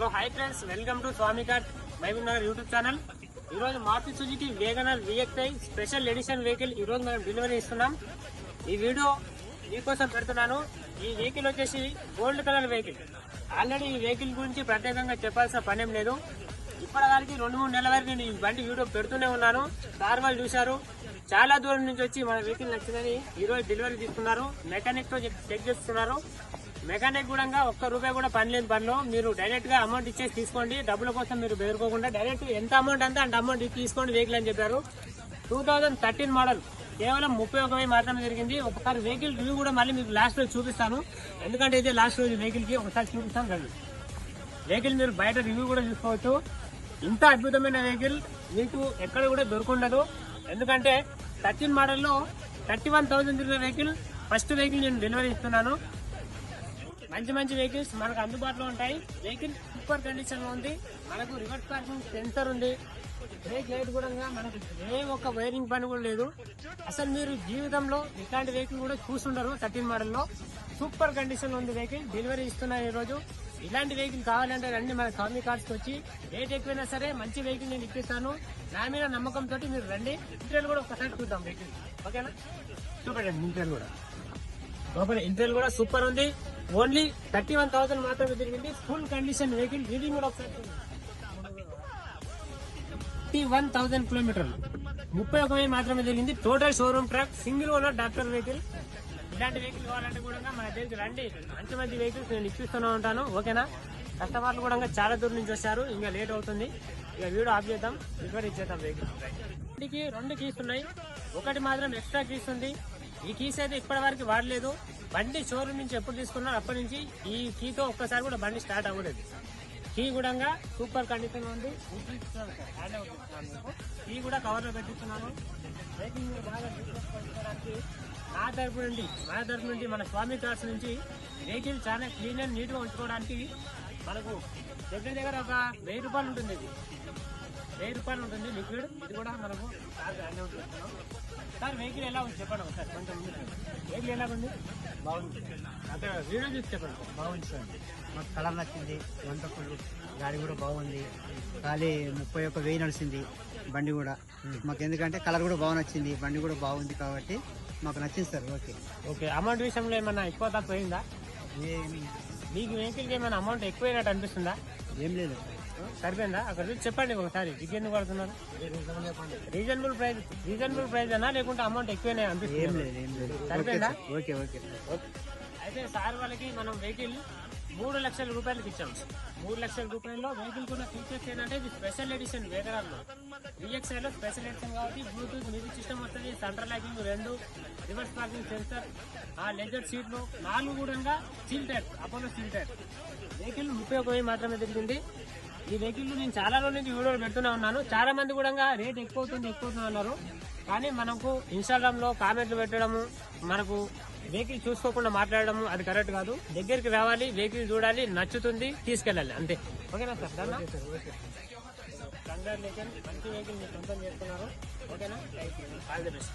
Hello hi friends, welcome to Swami car Mahbubnagar YouTube channel. ఈరోజు Maruti Suzuki WagonR VXi special edition vehicle ఈరోజు మనం delivery ఇస్తున్నాం. ఈ video మీకోసం పెడుతున్నాను. ఈ వెహికల్ వచ్చేసి గోల్డ్ కలర్ వెహికల్. ఆల్రెడీ ఈ వెహికల్ గురించి ప్రత్యేకంగా చెప్పాల్సిన పనేం లేదు. ఇప్పటివరకు 2-3 నెలల వరకు నేను ఈ బండి వీడియో పెడుతూనే ఉన్నాను. సార్ వాళ్ళు చూశారు, చాలా దూరం నుంచి వచ్చి మన వెహికల్ నచ్చిందని ఈరోజు డెలివరీ తీసుకున్నారు. మెకానిక్ తో చెక్ చేస్తున్నారు. మెకానిక్ కూడా ₹1 కూడా పని లేదు బండిలో. మీరు డైరెక్ట్ గా అమౌంట్ ఇచ్చేసి తీసుకోండి. డబ్బుల కోసం మీరు బెదరుకోకుండా డైరెక్ట్ ఎంత అమౌంట్ అంతా అంత అమౌంట్ తీసుకోండి వెహికల్ అని చెప్పారు. 2013 మోడల్, కేవలం 31,000 మాత్రమే జరిగింది. ఒకసారి వెహికల్ రివ్యూ కూడా మళ్ళీ మీకు లాస్ట్ రోజు చూపిస్తాను. ఎందుకంటే ఇదే లాస్ట్ రోజు వెహికల్ కి ఒకసారి చూపిస్తాను రండి. వెహికల్ మీరు బయట రివ్యూ కూడా చూసుకోవచ్చు. ఇంత అద్భుతమైన వెహికల్ మీకు ఎక్కడ కూడా దొరకుండదు. ఎందుకంటే 13 మోడల్లో 31,000 తిరిగిన వెహికల్ ఫస్ట్ వెహికల్ నేను డెలివరీ ఇస్తున్నాను. మంచి మంచి వెహికల్స్ మనకు అందుబాటులో ఉంటాయి. వెహికల్ సూపర్ కండిషన్ లో ఉంది. మనకు రివర్స్ పార్కింగ్ సెన్సర్ ఉంది. బ్రేక్ లైట్ కూడా మనకు ఏ ఒక్క వైరింగ్ పని కూడా లేదు. అసలు మీరు జీవితంలో ఇట్లాంటి వెహికల్ కూడా చూస్తుండరు. 13 మోడల్లో సూపర్ కండిషన్ లో ఉంది వెహికల్. డెలివరీ ఇస్తున్నాను ఈ రోజు. ఇలాంటి వెహికల్ కావాలంటే రండి మన స్వామి కార్స్ వచ్చి. రేట్ ఎక్కువైనా సరే మంచి వెహికల్ నేను ఇప్పిస్తాను. నా మీద నమ్మకంతో మీరు రండి. ఇంటీరియర్ కూడా ఒకసారి చూద్దాం వెహికల్, ఓకేనా? చూపండి ఇంటీరియర్ కూడా. లోపల ఇంటీరియర్ కూడా సూపర్ ఉంది. ఓన్లీ 31,000 మాత్రమే తిరిగింది. Full condition vehicle. రీడింగ్ కూడా ఒకసారి 31,000 కిలోమీటర్లు, 31,000 మాత్రమే తిరిగింది. Total showroom truck, single owner doctor vehicle. ఇలాంటి వెహికల్ కావాలంటే కూడా మన దగ్గరికి రండి. మంచి మంచి వెహికల్స్ నేను ఇప్పిస్తూనే ఉంటాను, ఓకేనా? కస్టమర్లు కూడా చాలా దూరం నుంచి వచ్చారు. ఇంకా లేట్ అవుతుంది. ఇక వీడియో ఆఫ్ చేద్దాం, రిపేర్ ఇచ్చేద్దాం వెహికల్. ఇంటికి 2 కీస్ ఉన్నాయి. ఒకటి మాత్రం ఎక్స్ట్రా కీస్ ఉంది. ఈ కీస్ అయితే ఇప్పటి వరకు వాడలేదు. బండి షోరూమ్ నుంచి ఎప్పుడు తీసుకున్నా అప్పటి నుంచి ఈ కీతో ఒక్కసారి కూడా బండి స్టార్ట్ అవ్వలేదు. కీ కూడా సూపర్ కండిషన్ లో ఉంది. కీ కూడా కవర్ లో పెట్టిస్తున్నాను. వెహికల్ బాగా తీసుకోవడానికి మన తరపు నుండి మన స్వామి కార్స్ నుంచి వెహికల్ చాలా క్లీన్ అండ్ నీట్ గా ఉంచుకోవడానికి మనకు దగ్గర ఒక ₹1,000 ఉంటుంది. ఇది ₹1,000 ఉంటుంది లిక్విడ్. ఇది కూడా మనకు సార్ వెహికల్ ఎలా ఉంది చెప్పండి ఒకసారి. కొంచెం వెహికల్ ఎలా ఉంది? బాగుంది. అంటే వీడియో చూసి చెప్పండి. బాగుంది సార్, మాకు కలర్ నచ్చింది. వంటకులు గాడి కూడా బాగుంది. ఖాళీ 31,000 నడిచింది బండి కూడా. మాకు ఎందుకంటే కలర్ కూడా బాగా నచ్చింది, బండి కూడా బాగుంది కాబట్టి మాకు నచ్చింది సార్. Okay okay. అమౌంట్ విషయంలో ఏమన్నా ఎక్కువ తక్కువ అయిందా? మీకు వెహికల్కి ఏమైనా అమౌంట్ ఎక్కువైనట్టు అనిపిస్తుందా? ఏం లేదు, సరిపోయిందా? అక్కడ చూసి చెప్పండి ఒకసారి. ఎందుకు పడుతున్నారు? రీజనబుల్ ప్రైస్ అన్నా లేకుంటే అమౌంట్ ఎక్కువైనా అనిపిస్తుంది? ఏం లేదు, ఏం లేదు. సరిపోయిందా? Okay okay. అయితే సార్ వాళ్ళకి మనం వెహికల్ ₹3 లక్షలు ఇచ్చాము. ₹3 లక్షల వెహికల్ కూడా ఫీచర్స్ ఏంటంటే ఇది స్పెషల్ ఎడిషన్ వేగనర్ లో VXi లో స్పెషల్ ఎడిషన్ కాబట్టి బ్లూటూత్ మ్యూజిక్ సిస్టమ్ వస్తుంది, central lighting 2, reverse parking sensor, leather సీట్లు 4 కూడా steel tyre, Apollo steel tyre. Vehicle 31,000 మాత్రమే తిరిగింది. ఈ వెహికల్ నేను చాలా రోజుల నుంచి వీడియోలు పెడుతూనే ఉన్నాను. చాలా మంది కూడా రేట్ ఎక్కువ అవుతుంది అన్నారు. కానీ మనకు ఇన్స్టాగ్రామ్ లో కామెంట్లు పెట్టడము, మనకు వెహికల్ చూసుకోకుండా మాట్లాడడం అది కరెక్ట్ కాదు. దగ్గరికి రావాలి, వెహికల్ చూడాలి, నచ్చుతుంది, తీసుకెళ్ళాలి, అంతే. ఓకేనా సార్? కంగ్రాచులేషన్, మంచి వెహికల్ మీరు సొంతం చేస్తున్నారు, ఓకేనా? All the best.